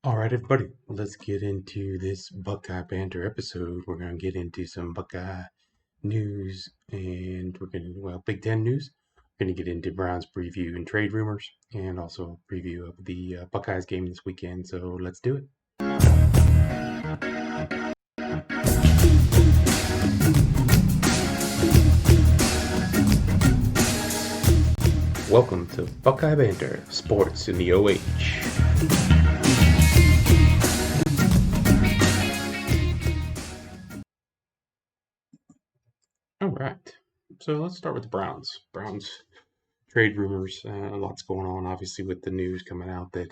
All right, everybody, let's get into this Buckeye Banter episode. We're going to get into some Buckeye news and Big Ten news. We're going to get into Browns preview and trade rumors and also a preview of the Buckeyes game this weekend. So let's do it. Welcome to Buckeye Banter, sports in the OH. All right, so let's start with the Browns. Browns trade rumors. Lots going on, obviously, with the news coming out that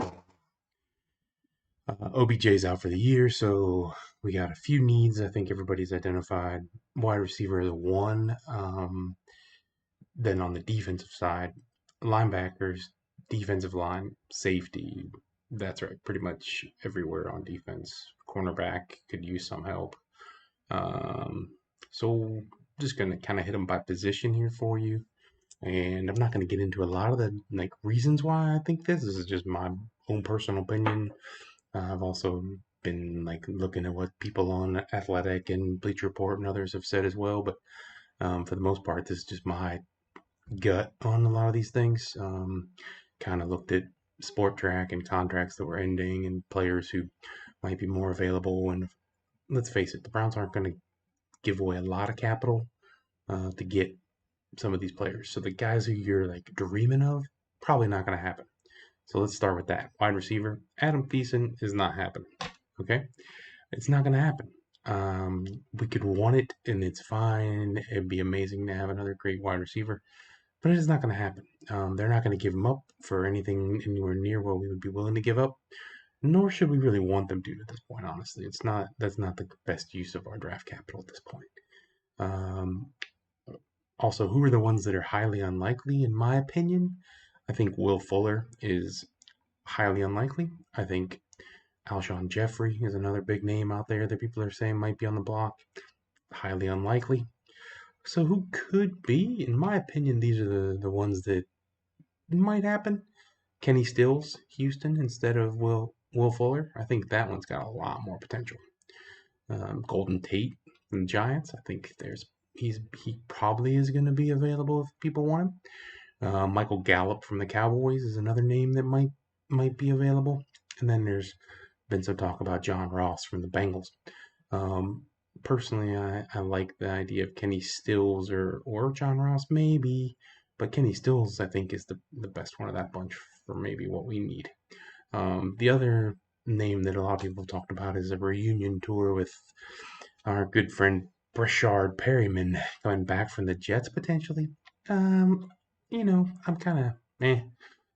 OBJ's out for the year, so we got a few needs. I think everybody's identified wide receiver as one. Then on the defensive side, linebackers, defensive line, safety. That's right, pretty much everywhere on defense. Cornerback could use some help. So just gonna kind of hit them by position here for you, and I'm not gonna get into a lot of the reasons why I think this. This is just my own personal opinion. I've also been looking at what people on Athletic and Bleacher Report and others have said as well, but for the most part, this is just my gut on a lot of these things. Kind of looked at sport track and contracts that were ending and players who might be more available. And let's face it, the Browns aren't going to give away a lot of capital to get some of these players. So the guys who you're dreaming of, probably not going to happen. So let's start with that. Wide receiver, Adam Thiessen is not happening. Okay? It's not going to happen. We could want it, and it's fine. It'd be amazing to have another great wide receiver, but it is not going to happen. They're not going to give him up for anything anywhere near what we would be willing to give up, nor should we really want them to at this point. Honestly, it's not. That's not the best use of our draft capital at this point. Um, Also, who are the ones that are highly unlikely, in my opinion? I think Will Fuller is highly unlikely. I think Alshon Jeffrey is another big name out there that people are saying might be on the block. Highly unlikely. So who could be? In my opinion, these are the ones that might happen. Kenny Stills, Houston, instead of Will Fuller. I think that one's got a lot more potential. Golden Tate from the Giants. I think he probably is going to be available if people want him. Michael Gallup from the Cowboys is another name that might be available. And then there's been some talk about John Ross from the Bengals. Personally, I like the idea of Kenny Stills or John Ross maybe, but Kenny Stills I think is the best one of that bunch for maybe what we need. The other name that a lot of people have talked about is a reunion tour with our good friend Brashard Perryman coming back from the Jets potentially. I'm kind of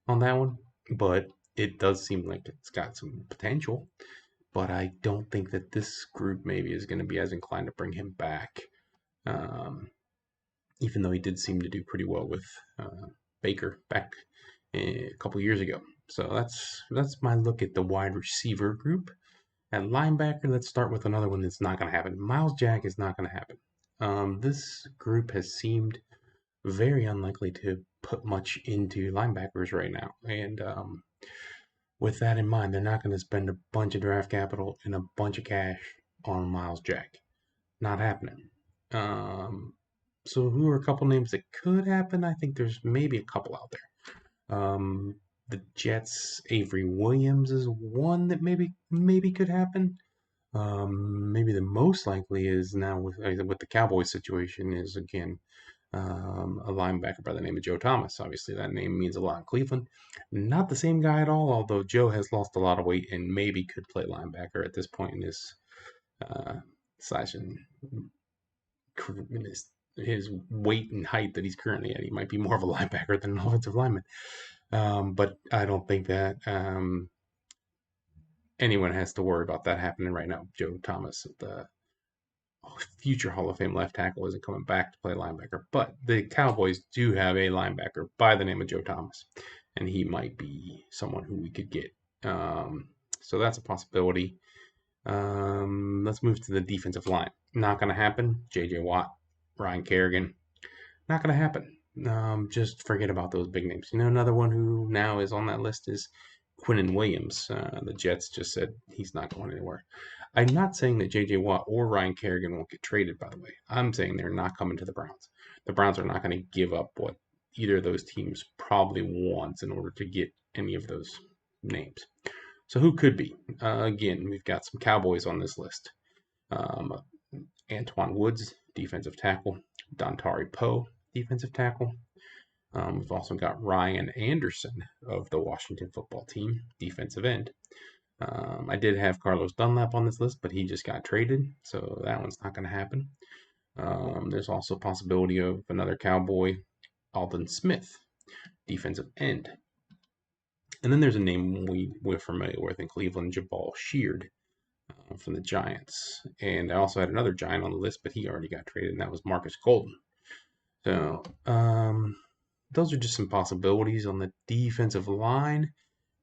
on that one, but it does seem like it's got some potential. But I don't think that this group maybe is going to be as inclined to bring him back, um, even though he did seem to do pretty well with Baker back a couple years ago. So that's my look at the wide receiver group. At linebacker, let's start with another one that's not going to happen. Miles Jack is not going to happen. This group has seemed very unlikely to put much into linebackers right now. And with that in mind, they're not going to spend a bunch of draft capital and a bunch of cash on Miles Jack. Not happening. So who are a couple names that could happen? I think there's maybe a couple out there. The Jets, Avery Williams is one that maybe could happen. Maybe the most likely is now with the Cowboys situation is again a linebacker by the name of Joe Thomas. Obviously, that name means a lot in Cleveland. Not the same guy at all, although Joe has lost a lot of weight and maybe could play linebacker at this point in his slash and his weight and height that he's currently at. He might be more of a linebacker than an offensive lineman. But I don't think that anyone has to worry about that happening right now. Joe Thomas, the future Hall of Fame left tackle, isn't coming back to play linebacker. But the Cowboys do have a linebacker by the name of Joe Thomas, and he might be someone who we could get. So that's a possibility. Let's move to the defensive line. Not going to happen. J.J. Watt, Ryan Kerrigan. Not going to happen. Just forget about those big names. Another one who now is on that list is Quinnen Williams. The Jets just said he's not going anywhere. I'm not saying that J.J. Watt or Ryan Kerrigan won't get traded, by the way. I'm saying they're not coming to the Browns. The Browns are not going to give up what either of those teams probably wants in order to get any of those names. So who could be? Again, we've got some Cowboys on this list. Antoine Woods, defensive tackle. Dontari Poe, defensive tackle. We've also got Ryan Anderson of the Washington football team, defensive end. I did have Carlos Dunlap on this list, but he just got traded, so that one's not going to happen. There's also a possibility of another Cowboy, Alden Smith, defensive end. And then there's a name we're familiar with in Cleveland, Jabal Sheard from the Giants. And I also had another Giant on the list, but he already got traded, and that was Marcus Golden. So those are just some possibilities on the defensive line,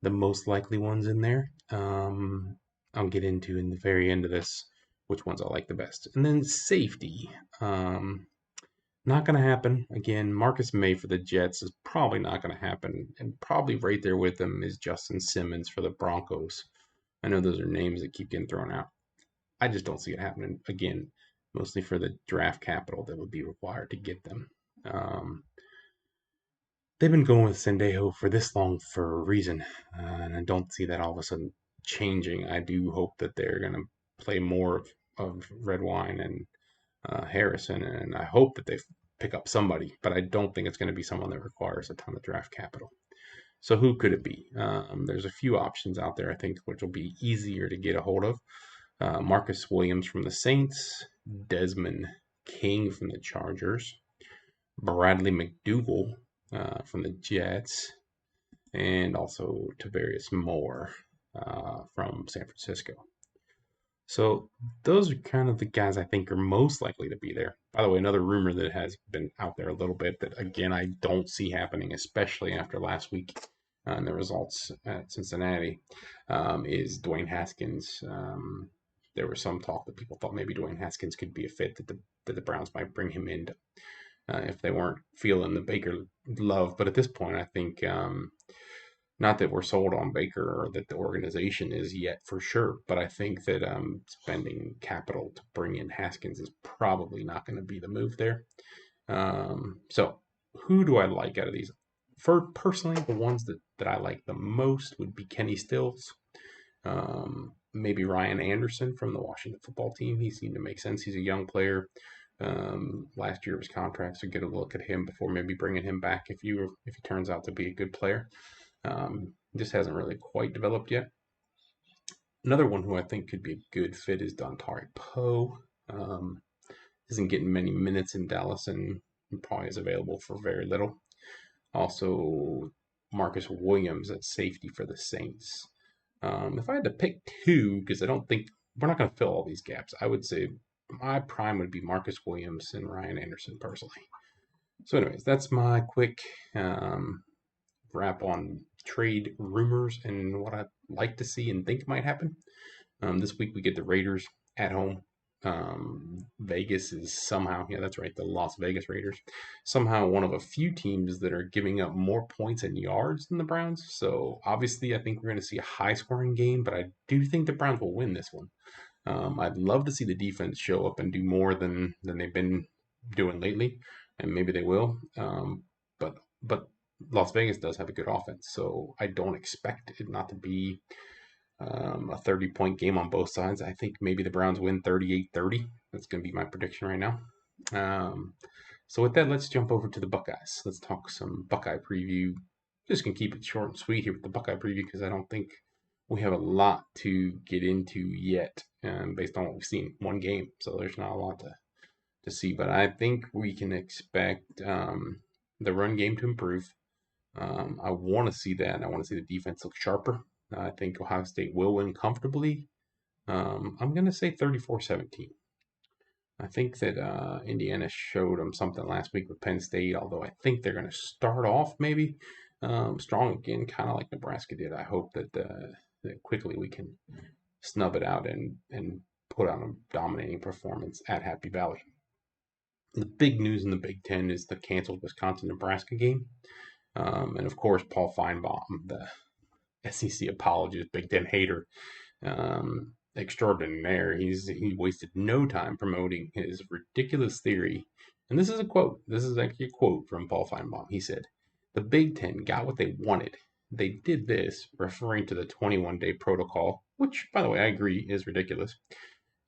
the most likely ones in there. I'll get into in the very end of this which ones I like the best. And then safety. Not going to happen. Again, Marcus May for the Jets is probably not going to happen. And probably right there with him is Justin Simmons for the Broncos. I know those are names that keep getting thrown out. I just don't see it happening. Again, mostly for the draft capital that would be required to get them. They've been going with Sendejo for this long for a reason. And I don't see that all of a sudden changing. I do hope that they're going to play more of Red Wine and Harrison, and I hope that they pick up somebody, but I don't think it's going to be someone that requires a ton of draft capital. So who could it be? There's a few options out there, I think, which will be easier to get a hold of. Marcus Williams from the Saints, Desmond King from the Chargers, Bradley McDougall from the Jets, and also Tavarius Moore from San Francisco. So those are kind of the guys I think are most likely to be there. By the way, another rumor that has been out there a little bit that, again, I don't see happening, especially after last week and the results at Cincinnati, is Dwayne Haskins. There was some talk that people thought maybe Dwayne Haskins could be a fit, that the Browns might bring him in if they weren't feeling the Baker love. But at this point, I think not that we're sold on Baker or that the organization is yet for sure, but I think that spending capital to bring in Haskins is probably not going to be the move there. So who do I like out of these? For personally, the ones that I like the most would be Kenny Stills, maybe Ryan Anderson from the Washington football team. He seemed to make sense. He's a young player. Last year of his contract, so get a look at him before maybe bringing him back if he turns out to be a good player. Just hasn't really quite developed yet. Another one who I think could be a good fit is Dontari Poe. Isn't getting many minutes in Dallas and probably is available for very little. Also, Marcus Williams at safety for the Saints. If I had to pick two, because I don't think we're not going to fill all these gaps, I would say my prime would be Marcus Williams and Ryan Anderson personally. So anyways, that's my quick wrap on trade rumors and what I'd like to see and think might happen. This week we get the Raiders at home. Vegas is somehow, yeah, that's right, the Las Vegas Raiders, somehow one of a few teams that are giving up more points and yards than the Browns. So obviously, I think we're going to see a high-scoring game, but I do think the Browns will win this one. I'd love to see the defense show up and do more than they've been doing lately, and maybe they will. But Las Vegas does have a good offense, so I don't expect it not to be a 30-point game on both sides. I think maybe the Browns win 38-30. That's going to be my prediction right now. So with that, let's jump over to the Buckeyes. Let's talk some Buckeye preview. Just going to keep it short and sweet here with the Buckeye preview because I don't think we have a lot to get into yet based on what we've seen. One game, so there's not a lot to see. But I think we can expect the run game to improve. I want to see that. I want to see the defense look sharper. I think Ohio State will win comfortably. I'm going to say 34-17. I think that Indiana showed them something last week with Penn State, although I think they're going to start off maybe strong again, kind of like Nebraska did. I hope that quickly we can snub it out and put on a dominating performance at Happy Valley. The big news in the Big Ten is the canceled Wisconsin-Nebraska game. And of course, Paul Feinbaum, SEC apologist, Big Ten hater, extraordinaire. He wasted no time promoting his ridiculous theory. And this is a quote. This is actually a quote from Paul Feinbaum. He said, "The Big Ten got what they wanted. They did this," referring to the 21-day protocol, which, by the way, I agree is ridiculous.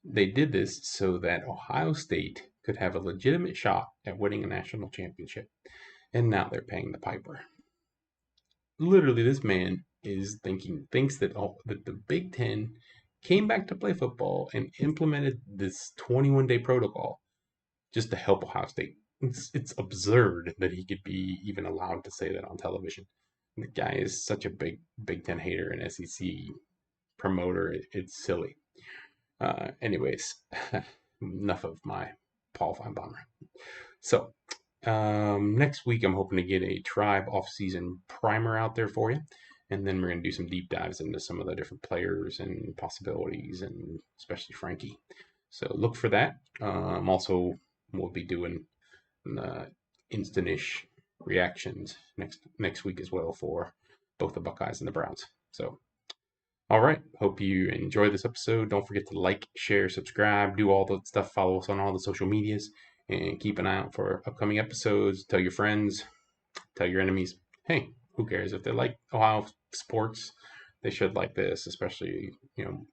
"They did this so that Ohio State could have a legitimate shot at winning a national championship. And now they're paying the piper." Literally, this man thinks that that the Big Ten came back to play football and implemented this 21-day protocol just to help Ohio State. It's absurd that he could be even allowed to say that on television. The guy is such a Big Ten hater and SEC promoter. It's silly. Anyways, enough of my Paul Feinbaum. So next week, I'm hoping to get a Tribe off-season primer out there for you. And then we're going to do some deep dives into some of the different players and possibilities, and especially Frankie. So look for that. Also, we'll be doing instant-ish reactions next week as well for both the Buckeyes and the Browns. So, all right. Hope you enjoy this episode. Don't forget to like, share, subscribe, do all the stuff. Follow us on all the social medias, and keep an eye out for upcoming episodes. Tell your friends, tell your enemies. Hey, who cares if they like Ohio sports? They should like this, especially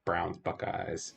Browns, Buckeyes.